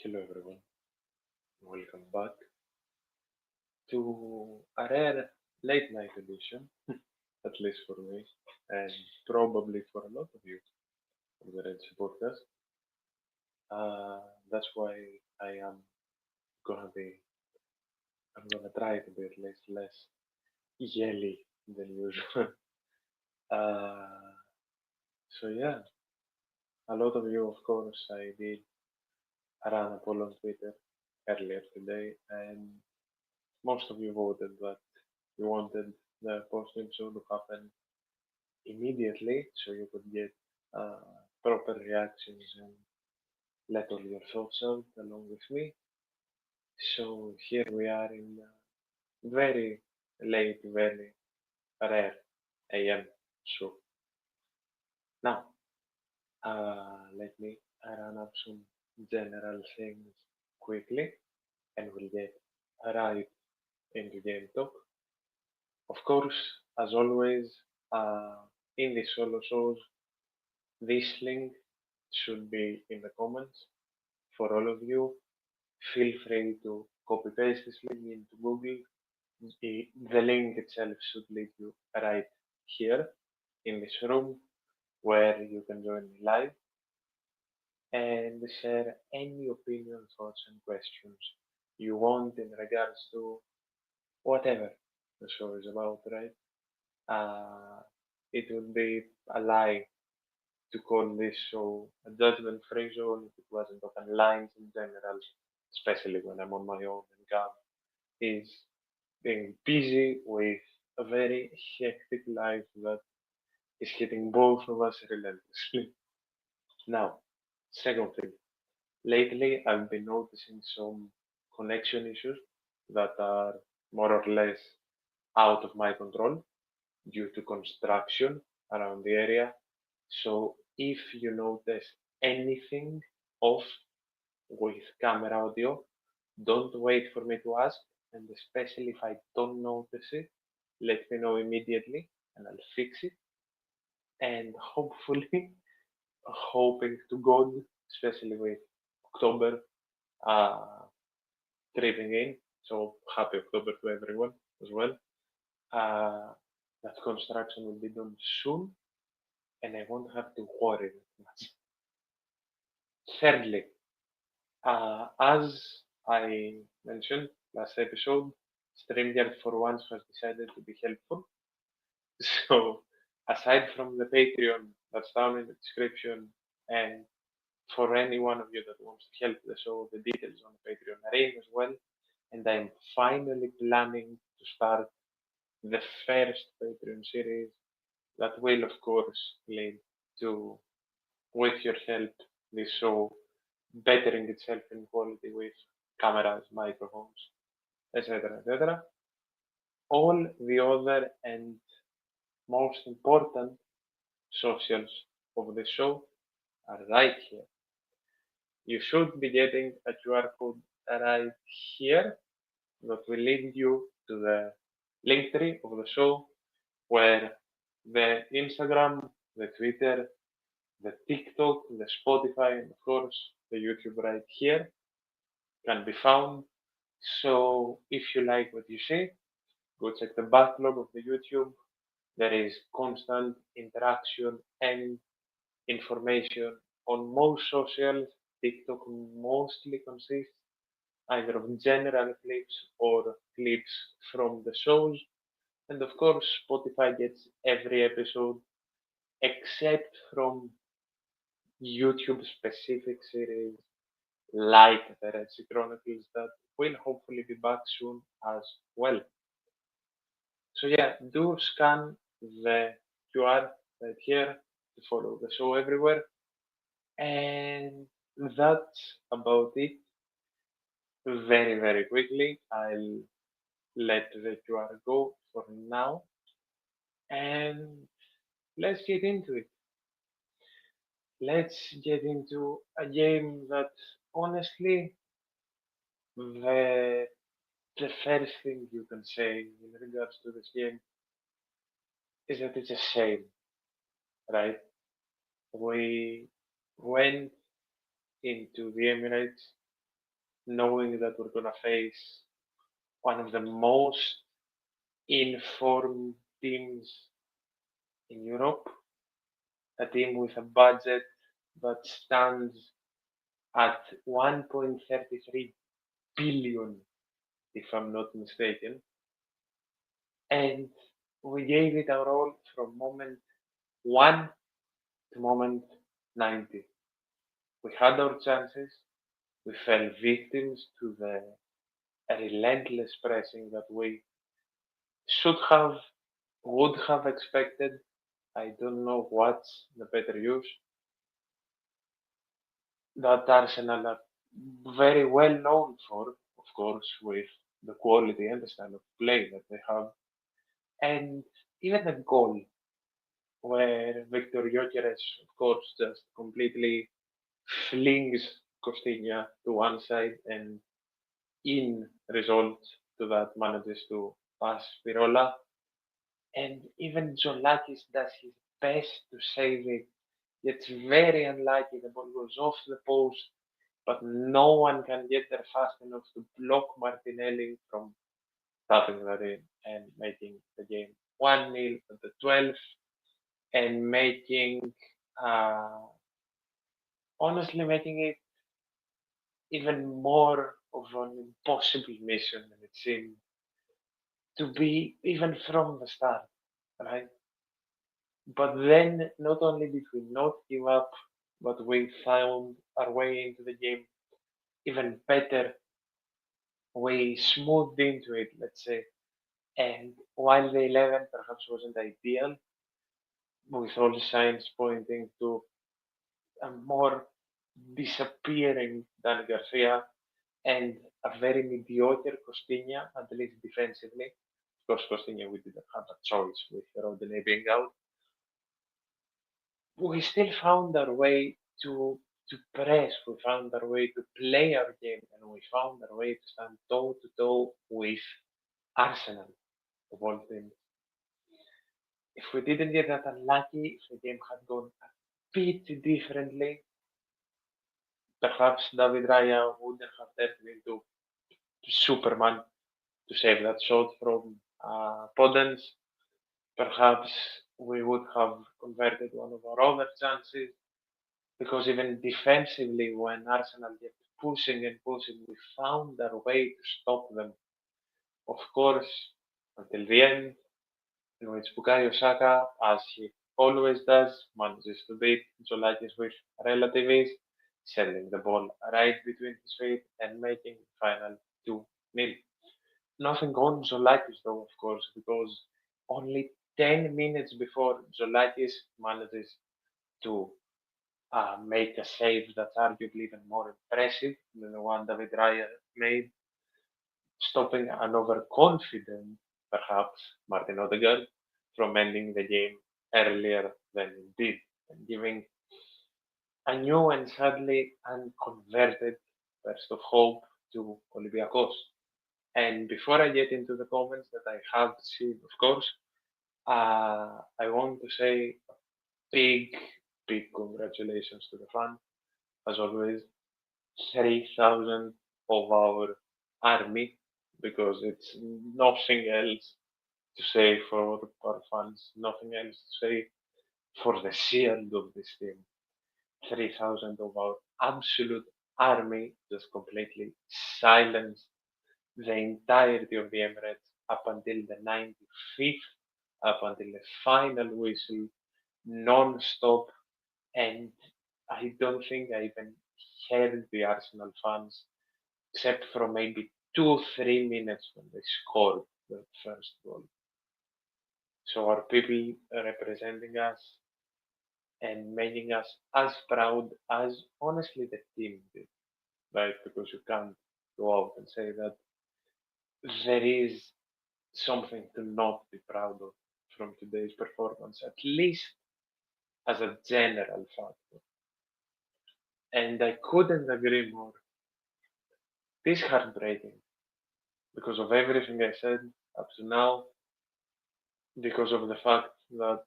Hello everyone, welcome back to a rare late night edition, at least for me, and probably for a lot of you of the RedSeaPodcast. That's why I am gonna be, I'm gonna try to be at least less yelly than usual. uh, so yeah, a lot of you, of course, I did run a poll on Twitter earlier today, and most of you voted that you wanted the posting show to happen immediately so you could get uh, proper reactions and let all your thoughts out along with me. So here we are in very late, very rare AM show. Now, let me run up some general things quickly and we'll get right into game talk. Of course, as always, in the solo shows, this link should be in the comments for all of you. Feel free to copy paste this link into Google. The link itself should lead you right here in this room where you can join me live and share any opinion, thoughts, and questions you want in regards to whatever the show is about, right? Uh, it would be a lie to call this show a judgment free zone if it wasn't open lines in general, especially when I'm on my own and Gav is being busy with a very hectic life that is hitting both of us relentlessly. Now, second thing, lately I've been noticing some connection issues that are more or less out of my control due to construction around the area. So if you notice anything off with camera audio, don't wait for me to ask, and especially if I don't notice it, let me know immediately and I'll fix it. And hopefully, hoping to God, especially with October uh, tripping in, so happy October to everyone as well. Uh, that construction will be done soon and I won't have to worry that much. Thirdly, as I mentioned last episode, StreamYard for once has decided to be helpful. So, aside from the Patreon that's down in the description, and for any one of you that wants to help the show, the details on the Patreon are in as well. And I'm finally planning to start the first Patreon series that will, of course, lead to, with your help, this show bettering itself in quality with cameras, microphones, etc., etc. All the other and most important socials of the show are right here. You should be getting a QR code right here that will lead you to the link tree of the show where the Instagram, the Twitter, the TikTok, the Spotify, and of course the YouTube right here can be found. So if you like what you see, go check the backlog of the YouTube. There is constant interaction and information on most socials. TikTok mostly consists either of general clips or clips from the shows. And of course, Spotify gets every episode except from YouTube specific series like the Red Sea Chronicles that will hopefully be back soon as well. So yeah, do scan the QR right here to follow the show everywhere. And that's about it. Very, very quickly, I'll let the QR go for now. And let's get into it. Let's get into a game that honestly, the, the first thing you can say in regards to this game is that it's a shame, right? We went into the Emirates knowing that we're gonna face one of the most informed teams in Europe, a team with a budget that stands at 1.33 billion, if I'm not mistaken. And we gave it our all from moment one to moment 90. We had our chances. We fell victims to the relentless pressing that we should have, would have expected. I don't know what's the better use. That Arsenal are very well known for, of course, with the quality and the style of play that they have. And even the goal where Victor Gyökeres, of course, just completely flings Costinha to one side and in result to that manages to pass Pirola. And even Zolakis does his best to save it. It's very unlucky. The ball goes off the post, but no one can get there fast enough to block Martinelli from tapping that in and making the game 1-0 at the 12th and making, uh, honestly, making it even more of an impossible mission than it seemed to be even from the start, right? But then not only did we not give up, but we found our way into the game even better. We smoothed into it, let's say. And while the 11 perhaps wasn't ideal, with all signs pointing to a more disappearing Dan Garcia and a very mediocre Costinha, at least defensively. Of course, Costinha, we didn't have a choice with Rodney being out. We still found our way to press, we found our way to play our game, and we found our way to stand toe to toe with Arsenal of all teams. If we didn't get that unlucky, if the game had gone a bit differently, perhaps David Raya wouldn't have turned into Superman to save that shot from Podence. Perhaps we would have converted one of our other chances because even defensively, when Arsenal kept pushing and pushing, we found our way to stop them. Of course, until the end, in which Bukayo Saka, as he always does, manages to beat Zolakis with relative ease, sending the ball right between his feet and making the final 2-0. Nothing on Zolakis though, of course, because only 10 minutes before Zolakis manages to make a save that's arguably even more impressive than the one David Raya made, stopping an overconfident, perhaps, Martin Odegaard from ending the game earlier than it did and giving a new and sadly unconverted burst of hope to Olympiacos. And before I get into the comments that I have seen, of course, I want to say big, big congratulations to the fans. As always, 3,000 of our army, because it's nothing else to say for our fans, nothing else to say for the shield of this team. 3,000 of our absolute army just completely silenced the entirety of the Emirates up until the 95th, up until the final whistle, non-stop. And I don't think I even heard the Arsenal fans, except for maybe 2-3 minutes when they scored the first goal. So our people representing us and making us as proud as honestly the team did, right? Because you can't go out and say that there is something to not be proud of from today's performance, at least as a general factor. And I couldn't agree more. This is heartbreaking because of everything I said up to now, because of the fact that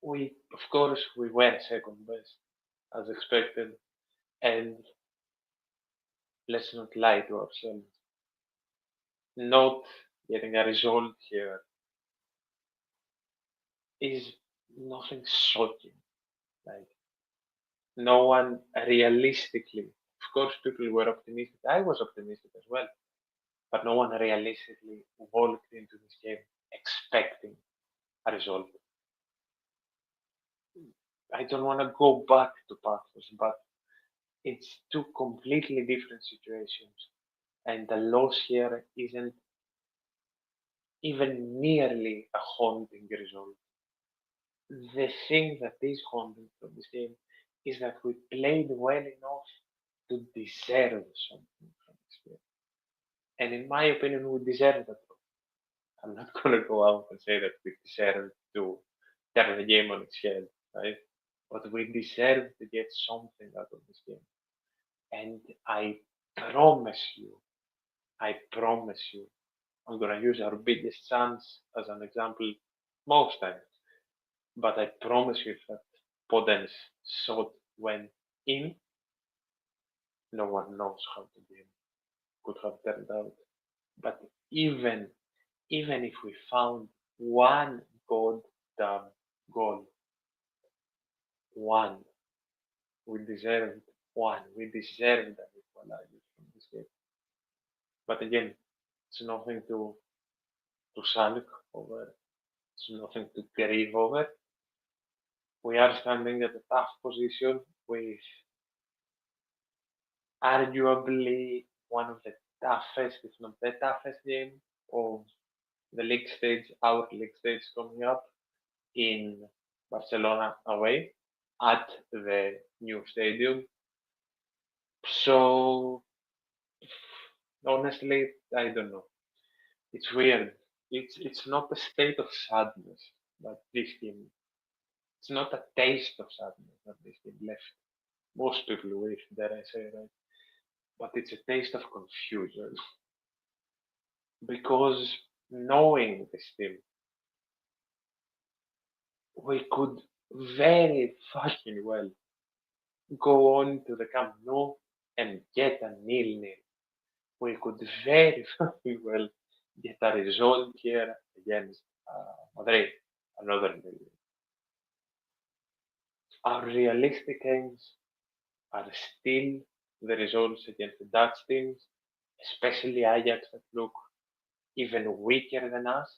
we, of course, we were second best as expected, and let's not lie to ourselves. Not getting a result here is nothing shocking. Like, no one realistically, of course, people were optimistic. I was optimistic as well, but no one realistically walked into this game expecting a result. I don't want to go back to Pathos, but it's two completely different situations, and the loss here isn't even nearly a haunting result. The thing that is haunting from this game is that we played well enough to deserve something from this game. And in my opinion, we deserve that. I'm not going to go out and say that we deserve to turn the game on its head, right? But we deserve to get something out of this game. And promise you, I promise you, I'm going to use our biggest chance as an example most times. But I promise you that Poden's shot went in, no one knows how the game could have turned out. But even if we found one goddamn goal, one, we deserved one. We deserved an equalizer from this game. But again, it's nothing to sulk over. It's nothing to grieve over. We are standing at a tough position with arguably one of the toughest, if not the toughest game of the league stage, our league stage coming up in Barcelona away at the new stadium. So honestly, I don't know. It's weird. It's not a state of sadness that this game. It's not a taste of sadness that this game left. Most people wish, dare I say, right? But it's a taste of confusion because knowing this team, we could very fucking well go on to the Camp Nou and get a nil-nil. We could very fucking well get a result here against Madrid, another nil. Our realistic aims are still the results against the Dutch teams, especially Ajax that look even weaker than us.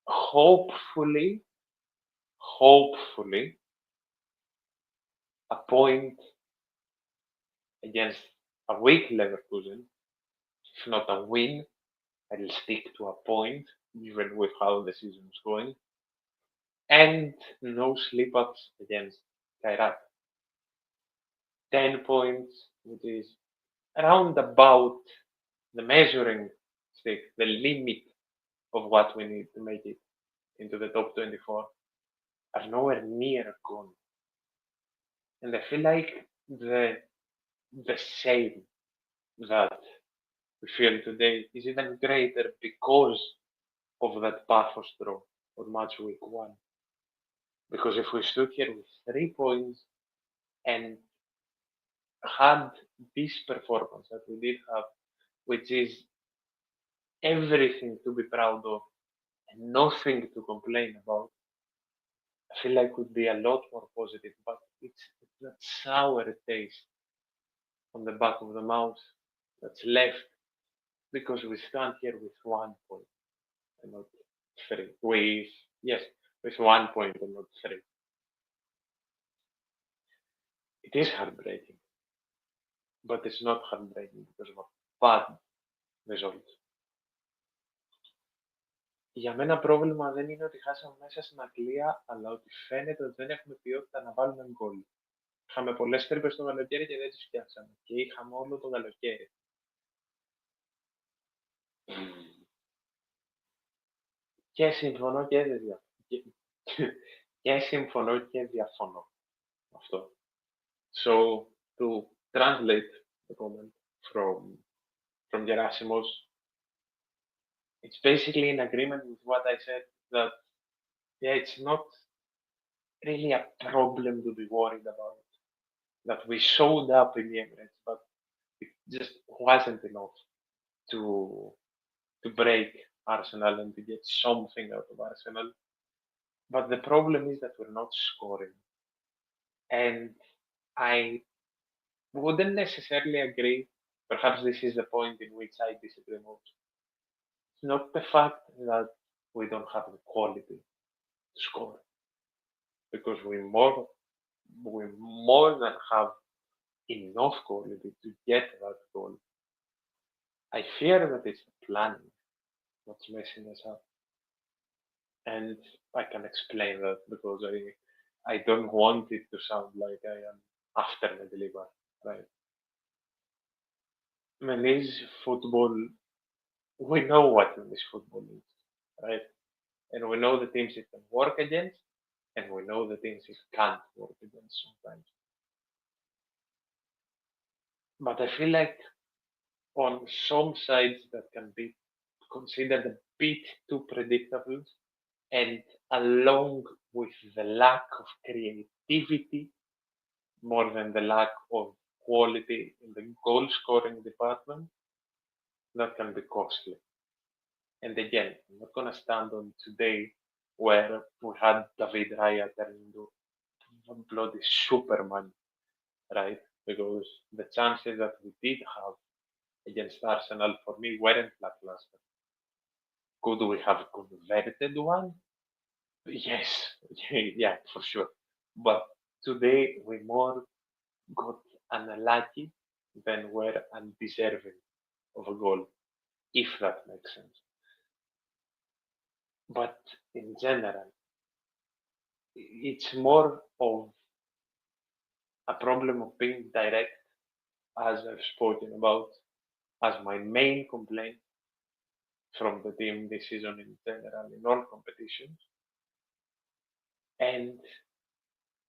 Hopefully, hopefully, a point against a weak Leverkusen, if not a win, I'll stick to a point, even with how the season is going, and no slip-ups against Kairat. 10 points, which is around about the measuring stick, the limit of what we need to make it into the top 24, are nowhere near gone. And I feel like the shame that we feel today is even greater because of that Paphos draw on match week 1. Because if we stood here with 3 points and had this performance that we did have, which is everything to be proud of and nothing to complain about, I feel like would be a lot more positive. But it's that sour taste on the back of the mouth that's left because we stand here with 1 point and not 3. With 1 point and not 3. It is heartbreaking, but it's not heartbreaking because of a bad result. Για μένα πρόβλημα δεν είναι ότι χάσαμε μέσα στην Αγγλία, αλλά ότι φαίνεται ότι δεν έχουμε ποιότητα να βάλουμε γκολ. Είχαμε πολλές τρύπες το καλοκαίρι και δεν τις φτιάξαμε. Και είχαμε όλο το καλοκαίρι. Και συμφωνώ και δεν διαφωνώ. Και συμφωνώ και διαφωνώ. Αυτό. So, to translate the comment from Gerasimos, it's basically in agreement with what I said, that yeah, it's not really a problem to be worried about. that we showed up in the Emirates, but it just wasn't enough to break Arsenal and to get something out of Arsenal. But the problem is that we're not scoring. And I wouldn't necessarily agree. Perhaps this is the point in which I disagree most. It's not the fact that we don't have the quality to score, because we more than have enough quality to get that goal. I fear that it's the planning that's messing us up. And I can explain that because I don't want it to sound like I am after the deliver, right? Manish football, we know what English football is, right? And we know the teams it can work against, and we know the teams it can't work against sometimes. But I feel like on some sides that can be considered a bit too predictable, and along with the lack of creativity more than the lack of quality in the goal scoring department, that can be costly. And again, I'm not going to stand on today where we had David Raya turn into a bloody Superman, right? Because the chances that we did have against Arsenal for me weren't lackluster. Could we have converted one? Yes, yeah, for sure. But today we more got unlucky than were undeserving of a goal, if that makes sense. But in general, it's more of a problem of being direct, as I've spoken about, as my main complaint from the team this season in general in all competitions. And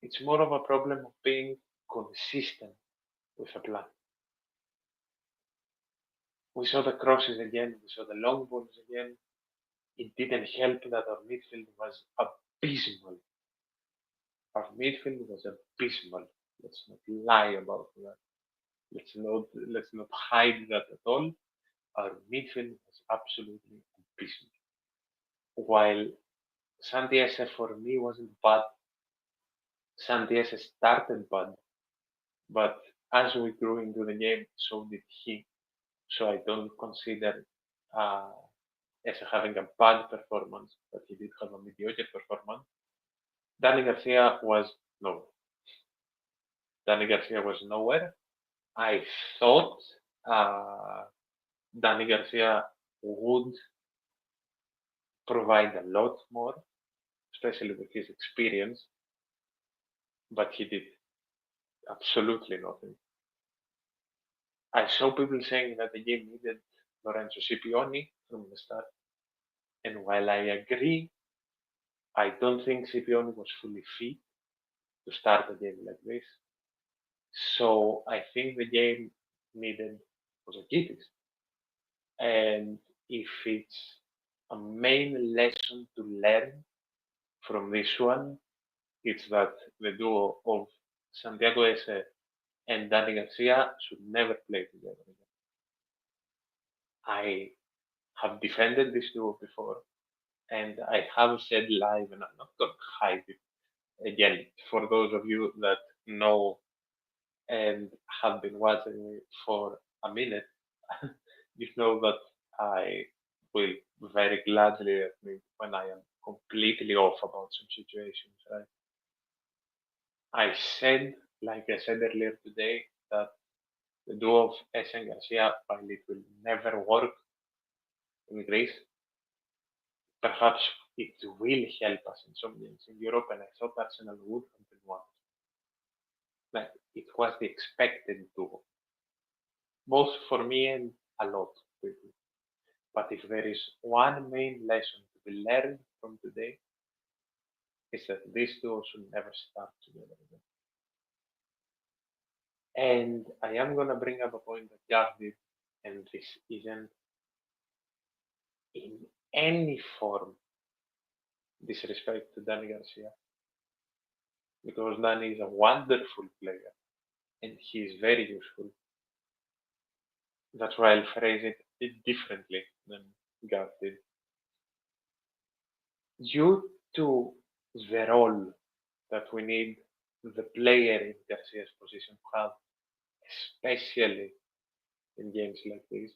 it's more of a problem of being consistent with a plan. We saw the crosses again, we saw the long balls again. It didn't help that our midfield was abysmal. Our midfield was abysmal. Let's not lie about that. Let's not hide that at all. Our midfield was absolutely abysmal. While Santiese for me wasn't bad. Santiese started bad, but as we grew into the game, so did he. So I don't consider uh, as having a bad performance, but he did have a mediocre performance. Danny Garcia was no. Danny Garcia was nowhere. I thought uh, Danny Garcia would provide a lot more, especially with his experience, but he did absolutely nothing. I saw people saying that the game needed Lorenzo Scipioni from the start, and while I agree, I don't think Scipioni was fully fit to start a game like this. So I think the game needed Kozakidis. And if it's a main lesson to learn from this one, it's that the duo of Santiago Ese and Danny Garcia should never play together again. I have defended this duo before, and I have said live, and I'm not going to hide it again. For those of you that know and have been watching me for a minute, you know that I will very gladly admit when I am completely off about some situations, right? I said, like I said earlier today, that the duo of S and Garcia, while it will never work in Greece, perhaps it will help us in some games in Europe, and I thought Arsenal would have been one. Like, it was the expected duo, both for me and a lot of people. But if there is one main lesson to be learned from today, is that these two should never start together again. And I am going to bring up a point that Jack did, and this isn't in any form disrespect to Danny Garcia, because Danny is a wonderful player. and he is very useful. That's why I'll phrase it differently than Gav did. Due to the role that we need the player in Garcia's position to have, especially in games like this,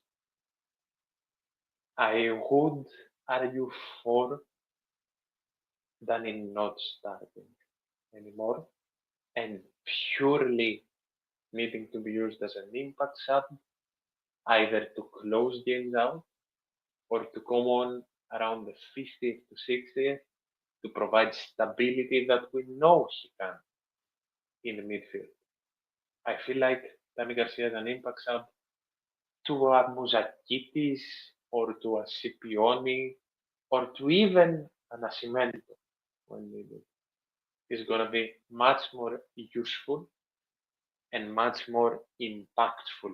I would argue for Dani not starting anymore and purely needing to be used as an impact sub, either to close games out or to come on around the 50th to 60th to provide stability that we know he can in the midfield. I feel like Dani Garcia is an impact sub to a Mouzakitis or to a Scipioni or to even an Nascimento when needed. Is going to be much more useful and much more impactful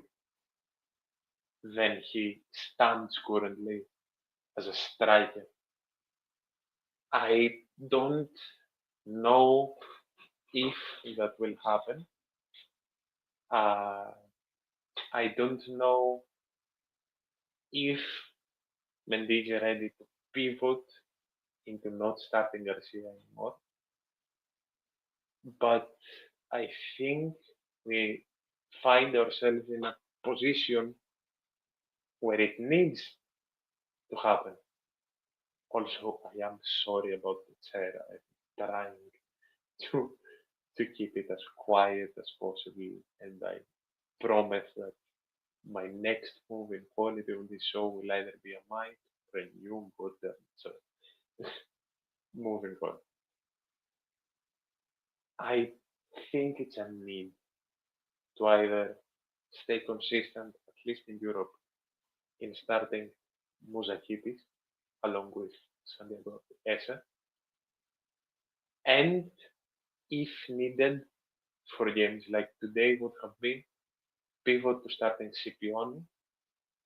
than he stands currently as a striker. I don't know if that will happen. I don't know if Mendy is ready to pivot into not starting Garcia anymore. But I think we find ourselves in a position where it needs to happen. Also, I am sorry about the chair. I'm trying to keep it as quiet as possible, and I promise that my next move in quality of this show will either be a mic or a new button. So, moving on. I think it's a need to either stay consistent, at least in Europe, in starting Mouzakitis along with Santiago Essa, and if needed for games like today would have been, pivot to starting Scipione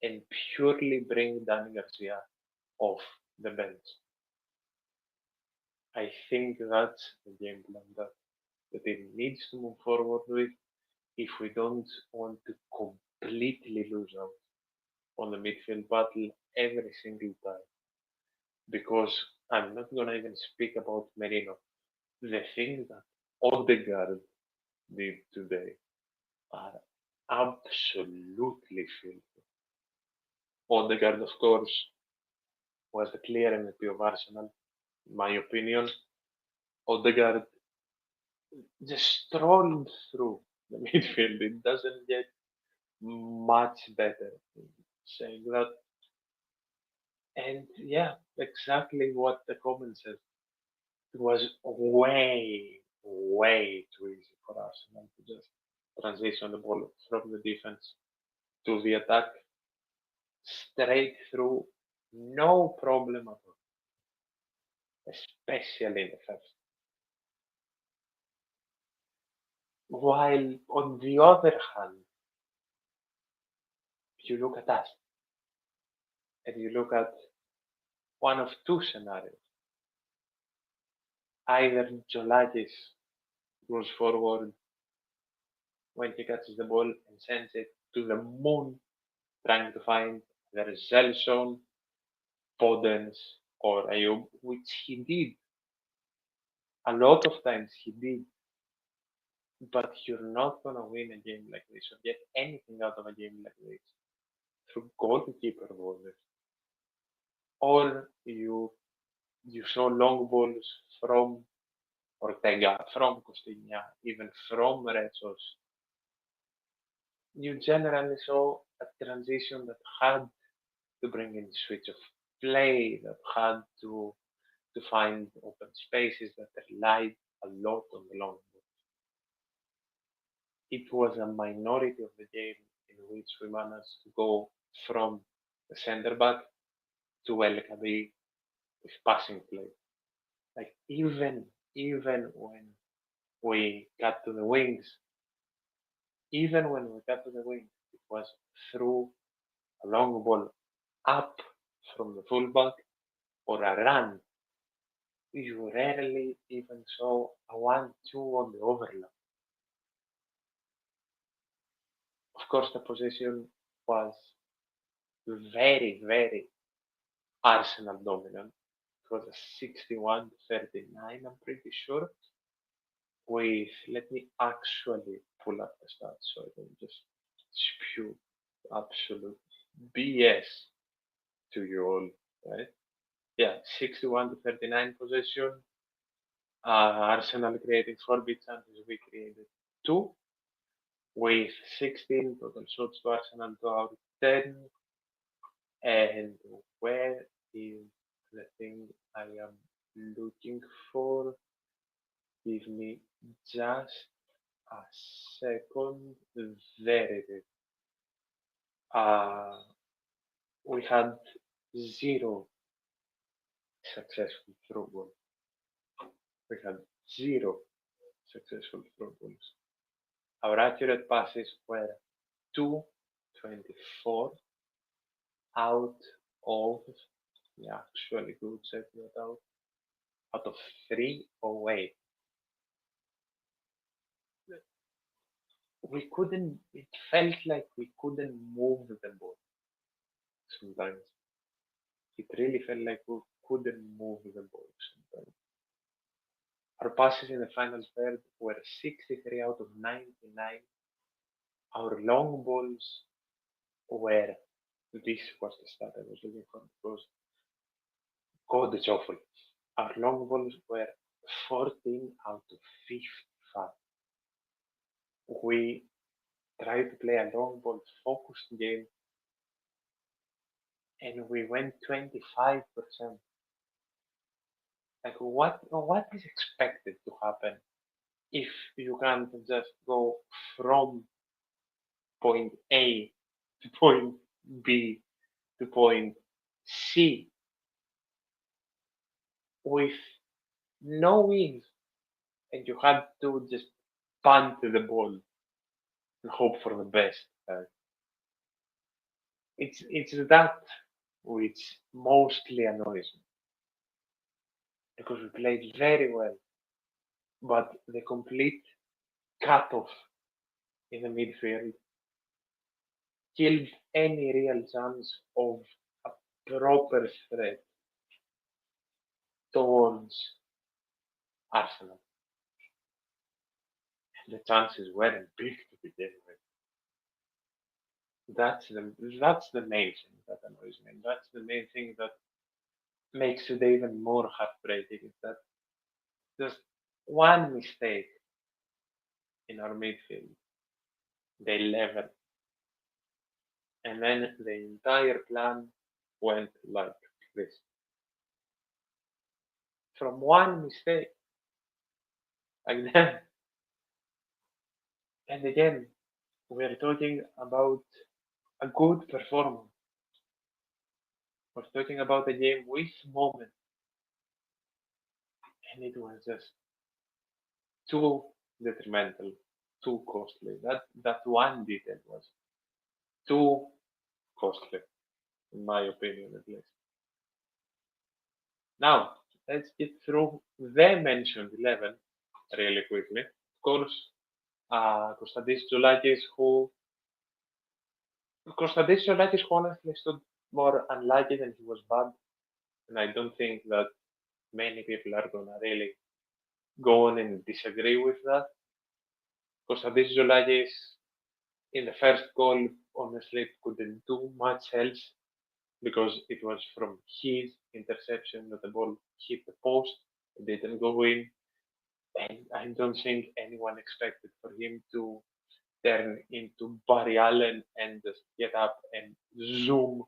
and purely bring Dani Garcia off the bench. I think that's the game plan that the team needs to move forward with if we don't want to completely lose out on the midfield battle every single time. Because I'm not going to even speak about Merino. The things that Odegaard did today are absolutely filthy. Odegaard, of course, was the clear MVP of Arsenal, in my opinion. Odegaard just strolled through the midfield. It doesn't get much better saying that. And yeah, exactly what the comment says. It was way, way too easy for Arsenal to just transition the ball from the defense to the attack straight through, no problem at all, especially in the first. While on the other hand, you look at us and you look at one of two scenarios. Either Jolakis goes forward when he catches the ball and sends it to the moon, trying to find the Zelson, Podens, or Ayub, which he did. A lot of times he did. But you're not going to win a game like this or get anything out of a game like this through goalkeeper borders. Or you saw long balls from Ortega, from Costinha, even from Retsos. You generally saw a transition that had to bring in switch of play, that had to find open spaces that relied a lot on the long ball. It was a minority of the game in which we managed to go from the center back to El Kabi with passing play. Like even when we got to the wings, it was through a long ball up from the fullback or a run. You rarely even saw a 1-2 on the overlap. course, the possession was very, very Arsenal dominant. It was a 61-39, I'm pretty sure. With, let me actually pull up the stats so I don't just spew absolute BS to you all, right? Yeah, 61-39 possession. Arsenal created 4 big chances, we created 2, with 16 total shots to Arsenal to our 10. And where is the thing I am looking for? Give me just a second. There it is. We had 0 successful through goals. We had 0 successful through goals. Our accurate passes were 224 out of, yeah, actually good, check that out of 308. We couldn't, it felt like we couldn't move the ball sometimes. It really felt like we couldn't move the ball sometimes. Our passes in the final third were 63 out of 99. Our long balls were, this was the stat I was looking for because God, it's awful. Our long balls were 14 out of 55. We tried to play a long ball focused game and we went 25%. Like what is expected to happen if you can't just go from point A to point B to point C with no wins and you had to just punt the ball and hope for the best. It's that which mostly annoys me because we played very well, but the complete cut-off in the midfield killed any real chance of a proper threat towards Arsenal. And the chances weren't big to begin with. That's the main thing that annoys me. And that's the main thing that makes it even more heartbreaking is that just one mistake in our midfield, they level. And then the entire plan went like this. From one mistake, like that. And again, we're talking about a good performance. We're talking about a game with moment. And it was just too detrimental, too costly. That one detail was too costly, in my opinion at least. Now, let's get through the mentioned 11 really quickly. Of course, Konstantinos Zoulakis, who honestly stood more unlucky than he was bad. And I don't think that many people are going to really go on and disagree with that. Konstantinos Zoulakis in the first goal, honestly, couldn't do much else because it was from his interception that the ball hit the post. It didn't go in. And I don't think anyone expected for him to turn into Barry Allen and just get up and zoom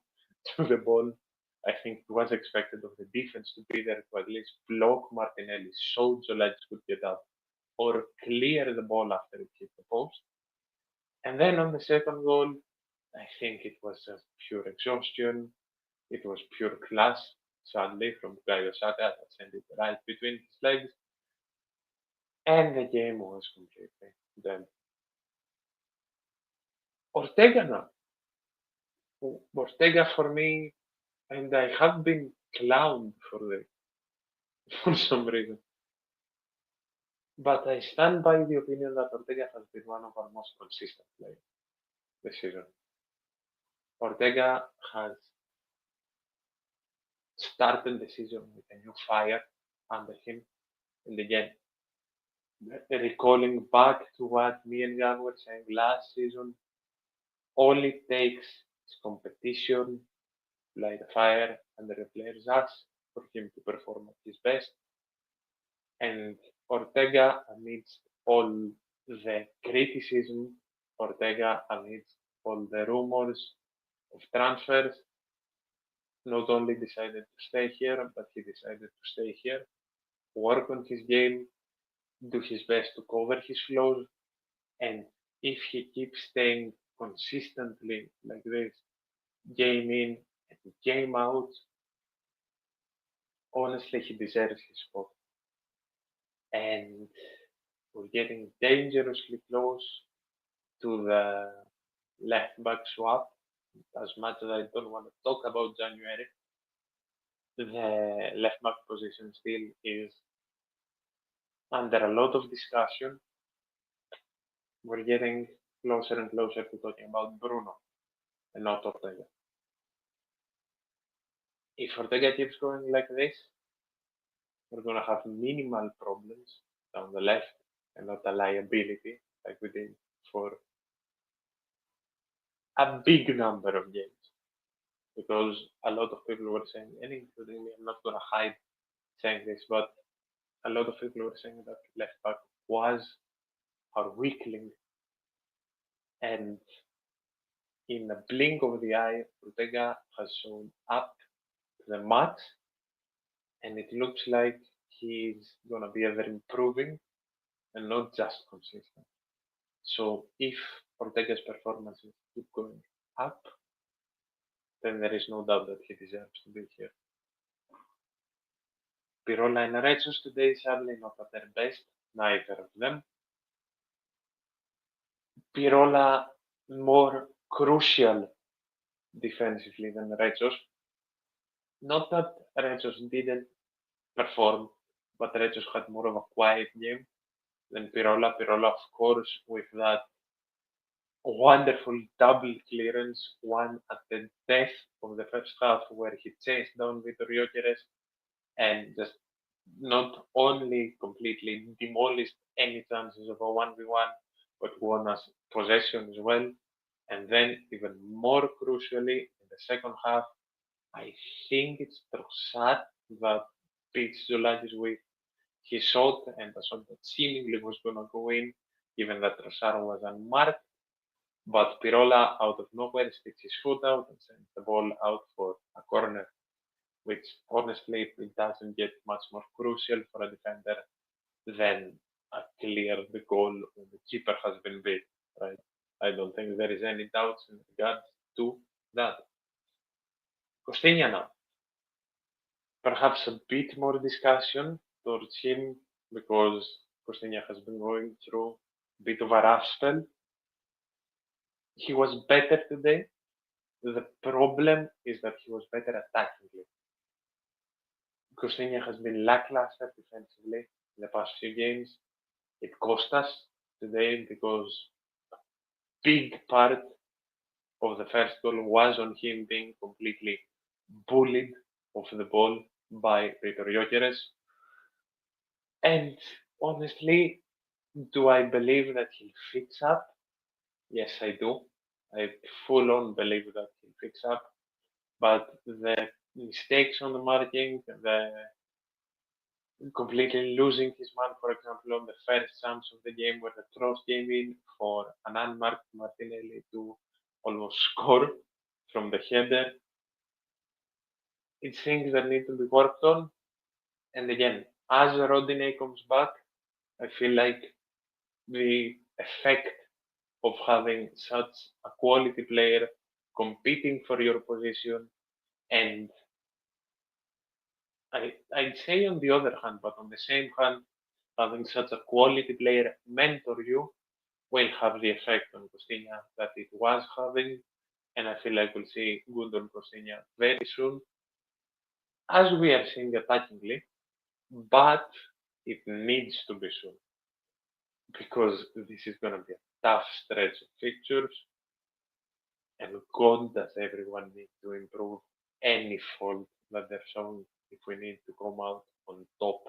to the ball. I think it was expected of the defense to be there to at least block Martinelli so Zoulakis could get up or clear the ball after it hit the post. And then on the second goal, I think it was just pure exhaustion. It was pure class, sadly, from Bukayo Saka that sent it right between his legs. And the game was completely done. Ortega now. Ortega for me, and I have been clowned for some reason. But I stand by the opinion that Ortega has been one of our most consistent players. the season. Ortega has started the season with a new fire under him, and again, recalling back to what me and Jan were saying last season, all it takes is competition, light a fire under the player's ass for him to perform at his best. And Ortega, amidst all the criticism, Ortega, amidst all the rumors of transfers, not only decided to stay here, but he decided to stay here, work on his game, do his best to cover his flaws, and if he keeps staying consistently like this, game in and game out, honestly, he deserves his spot. And we're getting dangerously close to the left back swap. As much as I don't want to talk about January, the left back position still is under a lot of discussion. We're getting closer and closer to talking about Bruno and not Ortega. If Ortega keeps going like this, we're going to have minimal problems down the left and not a liability like we did for a big number of games. Because a lot of people were saying, and including me, I'm not going to hide saying this, but a lot of people were saying that left back was our weak link. And in a blink of the eye, Ortega has shown up to the max, and it looks like he's going to be ever improving and not just consistent. So if Ortega's performances keep going up, then there is no doubt that he deserves to be here. Pirola and Retsos today sadly not at their best, neither of them. Pirola more crucial defensively than Retsos. Not that Retsos didn't perform, but Retsos had more of a quiet game than Pirola. Pirola, of course, with that wonderful double clearance, one at the death of the first half where he chased down Vitor Gyökeres and just not only completely demolished any chances of a 1v1, but won us possession as well. And then, even more crucially, in the second half, I think it's Trossard that beats Zoulakis with his shot, and a shot that seemingly was going to go in, given that Trossard was unmarked. But Pirola, out of nowhere, sticks his foot out and sends the ball out for a corner, which honestly it doesn't get much more crucial for a defender than a clear the goal when the keeper has been beat, right? I don't think there is any doubts in regards to that. Costinha now. Perhaps a bit more discussion towards him because Costinha has been going through a bit of a rough spell. He was better today. The problem is that he was better attackingly. Costinha has been lackluster defensively in the past few games. It cost us today because a big part of the first goal was on him being completely bullied off the ball by Vitor Gyökeres. And honestly, do I believe that he'll fix up? Yes, I do. I full on believe that he'll fix up. But the mistakes on the marking, the completely losing his man, for example, on the first chance of the game where the cross came in for an unmarked Martinelli to almost score from the header. It's things that need to be worked on. And again, as Rodinei comes back, I feel like the effect of having such a quality player competing for your position, and I'd say on the other hand, but on the same hand, having such a quality player mentor you will have the effect on Costinha that it was having, and I feel like we'll see good on Costinha very soon, as we are seeing attackingly, but it needs to be soon because this is going to be a tough stretch of fixtures. And God does everyone need to improve any fault that they're showing if we need to come out on top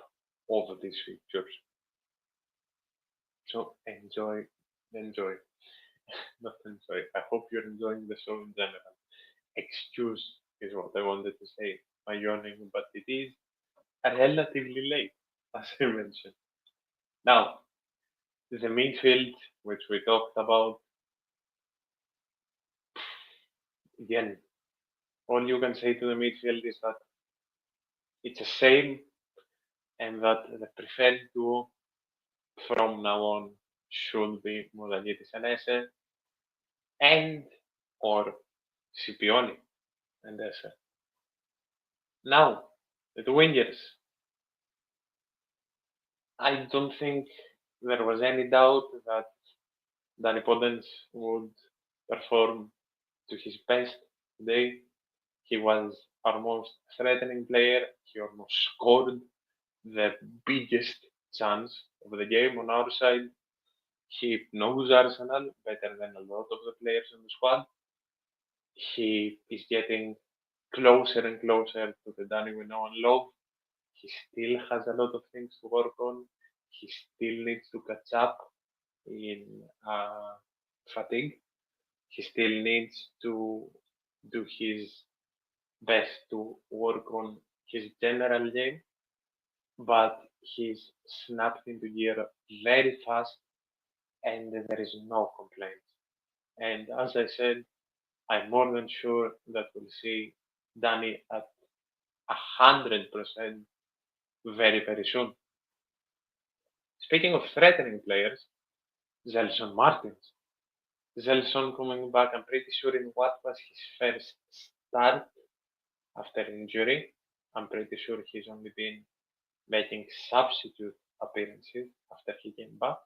of these fixtures. So enjoy, not enjoy. I hope you're enjoying the show in general. Excuse is what I wanted to say. My yawning, but it is relatively late, as I mentioned. Now, the midfield, which we talked about, again, all you can say to the midfield is that it's a shame and that the preferred duo from now on should be Modalitis Anese and or Scipioni and Ese. Now, the wingers. I don't think there was any doubt that Danny Podence would perform to his best today. He was our most threatening player. He almost scored the biggest chance of the game on our side. He knows Arsenal better than a lot of the players in the squad. He is getting closer and closer to the Danny we know and love. He still has a lot of things to work on. He still needs to catch up in fatigue. He still needs to do his best to work on his general game, but he's snapped into gear very fast and there is no complaint. And as I said, I'm more than sure that we'll see Danny at 100% very, very soon. Speaking of threatening players, Gelson Martins. Gelson coming back, I'm pretty sure in what was his first start after injury. I'm pretty sure he's only been making substitute appearances after he came back.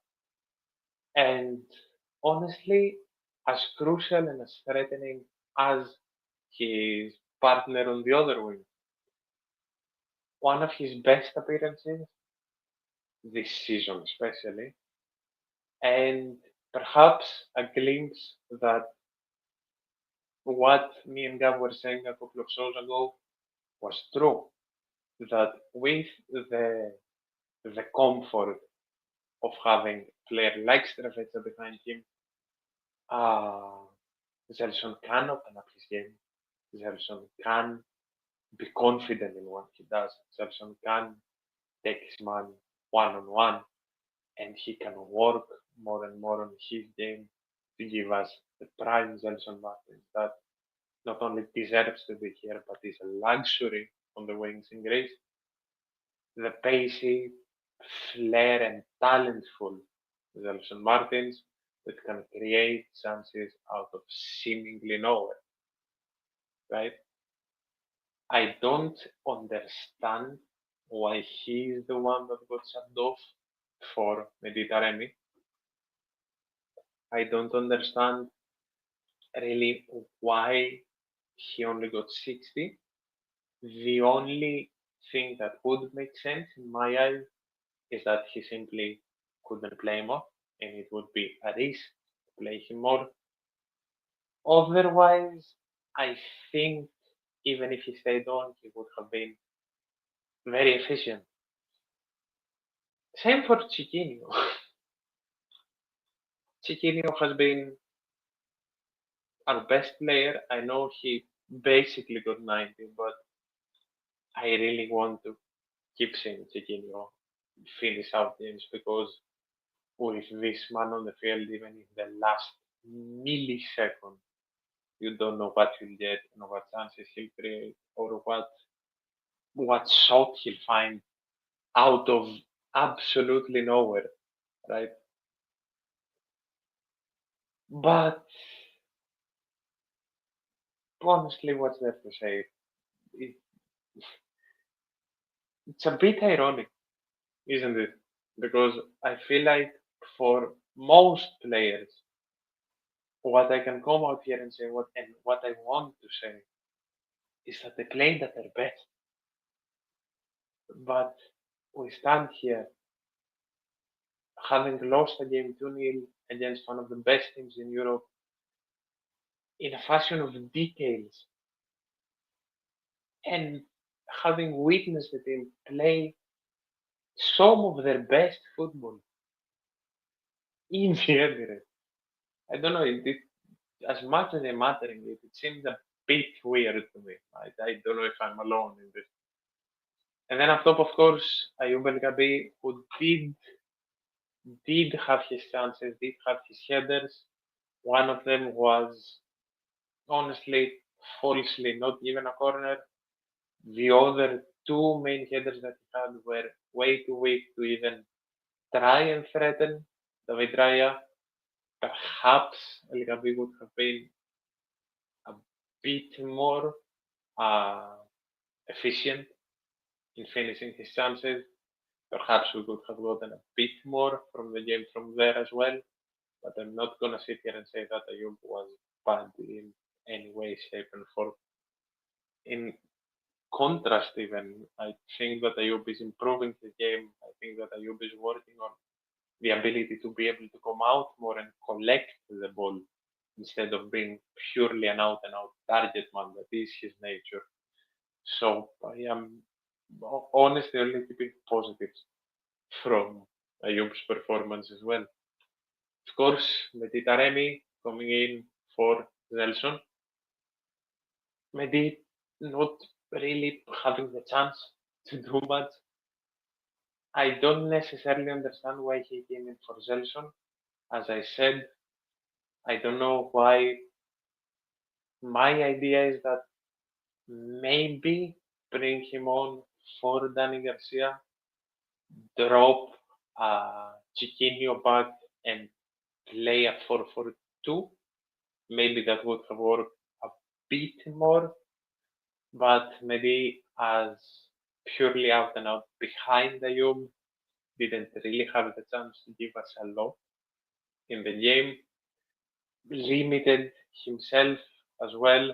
And honestly, as crucial and as threatening as his partner on the other wing, one of his best appearances this season, especially, and perhaps a glimpse that what me and Gav were saying a couple of shows ago was true. That with the comfort of having a player like Strefezza behind him, Zelson can open up his game. Zelson can be confident in what he does. Zelson can take his man one on one, and he can work more and more on his game to give us the prime Zelson Martins that not only deserves to be here, but is a luxury on the wings in Greece. The pacey, flair, and talentful Zelson Martins that can create chances out of seemingly nowhere, right? I don't understand why he is the one that got subbed off for Mediterranean. I don't understand really why he only got 60. The only thing that would make sense in my eyes is that he simply couldn't play more and it would be a risk to play him more. Otherwise, I think even if he stayed on, he would have been very efficient. Same for Chiquinho. Chiquinho has been our best player. I know he basically got 90, but I really want to keep seeing Chiquinho finish out games because with this man on the field, even in the last millisecond, you don't know what you'll get and what chances he'll create or what shot he'll find out of absolutely nowhere, right? But honestly, what's there to say? It, it's a bit ironic, isn't it? Because I feel like for most players, what I can come out here and say, what I want to say, is that they played at their best. But we stand here having lost a game 2-0 against one of the best teams in Europe, in a fashion of details, and having witnessed them play some of their best football in the Emirates. I don't know, as much as I'm uttering it, it seems a bit weird to me. I don't know if I'm alone in this. And then up top, of course, Ayub El Gabi, who did have his chances, did have his headers. One of them was honestly falsely not given a corner. The other two main headers that he had were way too weak to even try and threaten David Raya. Perhaps El Gabi would have been a bit more uh, efficient in finishing his chances. Perhaps we could have gotten a bit more from the game from there as well. But I'm not gonna sit here and say that Ayub was bad in any way, shape, and form. In contrast, even I think that Ayub is improving his game. I think that Ayub is working on the ability to be able to come out more and collect the ball instead of being purely an out and out target man. That is his nature. So I am honestly only keeping positives from Ayub's performance as well. Of course, Mehdi Taremi coming in for Nelson. Mehdi not really having the chance to do much. I don't necessarily understand why he came in for Zelson. As I said, I don't know why. My idea is that maybe bring him on for Danny Garcia, drop Chiquinho back and play a 4-4-2. Maybe that would have worked a bit more, but maybe as purely out and out behind the Ayub didn't really have the chance to give us a lot in the game. Limited himself as well.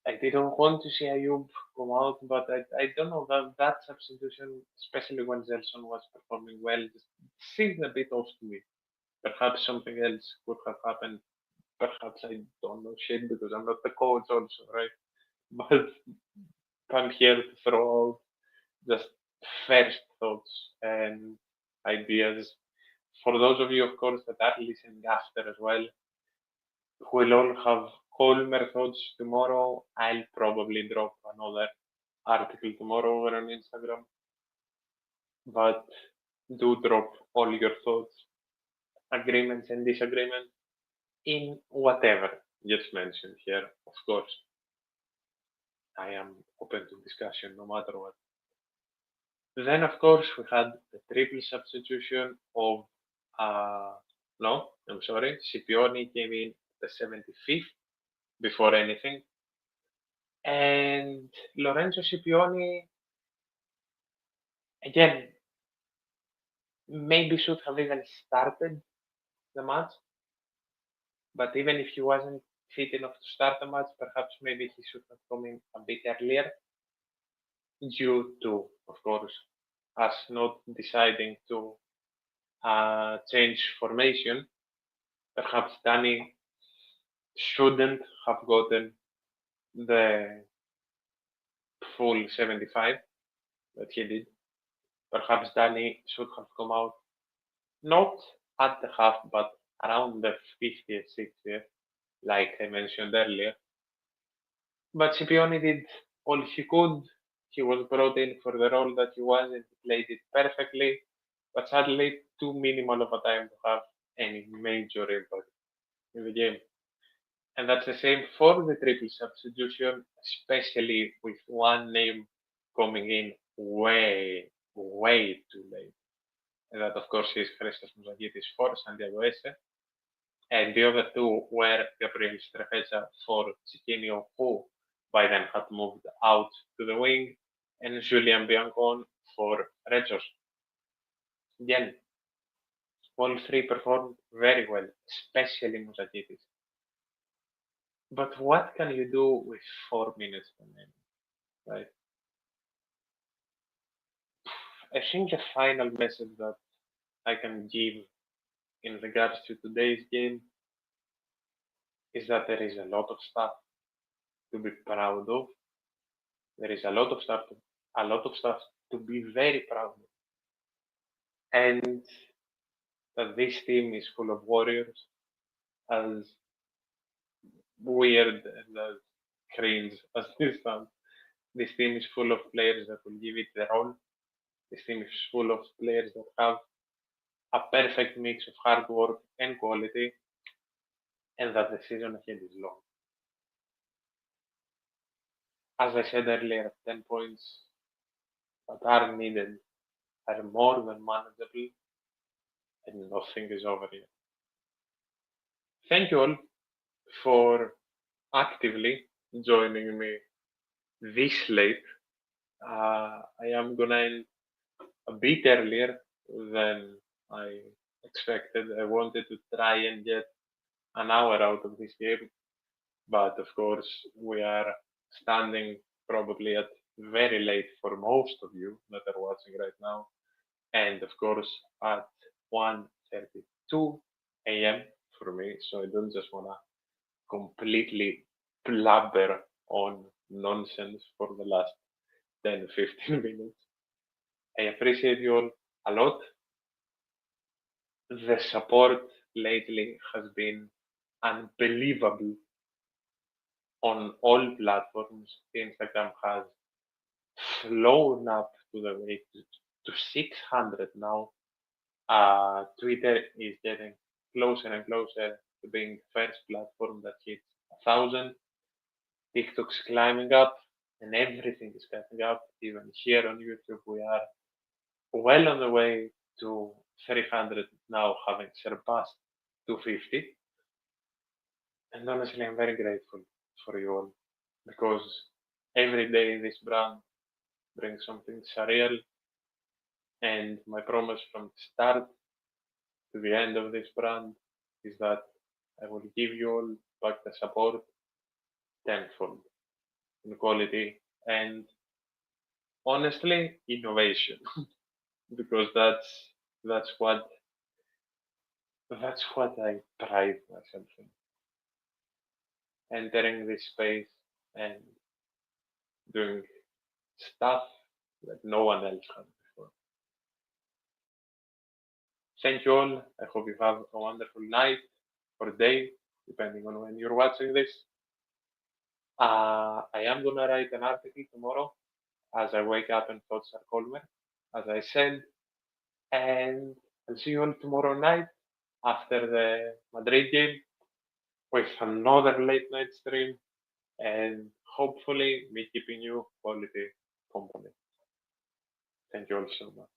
I didn't want to see Ayub come out, but I don't know that substitution, especially when Zelson was performing well, just seems a bit off to me. Perhaps something else could have happened. Perhaps I don't know shit because I'm not the coach also, right? But I'm here to throw out just first thoughts and ideas. For those of you, of course, that are listening after as well, we'll all have calmer thoughts tomorrow. I'll probably drop another article tomorrow over on Instagram, but do drop all your thoughts, agreements, and disagreements in whatever gets mentioned here, of course. I am open to discussion no matter what. Then, of course, we had the triple substitution of, uh, no, I'm sorry, Scipioni came in the 75th before anything. And Lorenzo Scipioni, again, maybe should have even started the match. But even if he wasn't fit enough to start the match, perhaps maybe he should have come in a bit earlier due to, of course, us not deciding to change formation. Perhaps Danny shouldn't have gotten the full 75 that he did. Perhaps Danny should have come out not at the half, but around the 50th, 60th, like I mentioned earlier. But Scipione did all he could. He was brought in for the role that he was, and he played it perfectly. But sadly, too minimal of a time to have any major impact in the game. And that's the same for the triple substitution, especially with one name coming in way, way too late. And that, of course, is Christos Mouzagitis for Santiago Esse. And the other two were Gabriel Strefezza for Chiquinho, who by then had moved out to the wing, and Julian Biancon for Redzos. Again, all three performed very well, especially Mouzagitis. But what can you do with 4 minutes remaining, right? I think the final message that I can give in regards to today's game is that there is a lot of stuff to be proud of. There is a lot of stuff to be very proud of. And that this team is full of warriors, as weird and as cringe as this sounds. This team is full of players that will give it their all. This team is full of players that have a perfect mix of hard work and quality, and that the season ahead is long. As I said earlier, 10 points that are needed are more than manageable, and nothing is over yet. Thank you all for actively joining me this late. I am gonna end a bit earlier than I expected. I wanted to try and get an hour out of this game, but of course we are standing probably at very late for most of you that are watching right now, and of course at 1:32 a.m. for me, so I don't just wanna completely blabber on nonsense for the last 10-15 minutes. I appreciate you all a lot. The support lately has been unbelievable on all platforms. Instagram has flown up to the way to 600 now. Twitter is getting closer and closer to being the first platform that hits 1,000. TikTok's climbing up, and everything is climbing up. Even here on YouTube, we are well on the way to 300 now, having surpassed 250. And honestly, I'm very grateful for you all, because every day this brand brings something surreal, and my promise from the start to the end of this brand is that I will give you all back the support tenfold in quality and honestly innovation, because that's what I pride myself in. Entering this space and doing stuff that no one else has before. Thank you all. I hope you have a wonderful night or day, depending on when you're watching this. I am gonna write an article tomorrow as I wake up and thoughts are calmer, as I said, and I'll see you all tomorrow night after the Madrid game with another late night stream, and hopefully me keeping you quality company. Thank you all so much.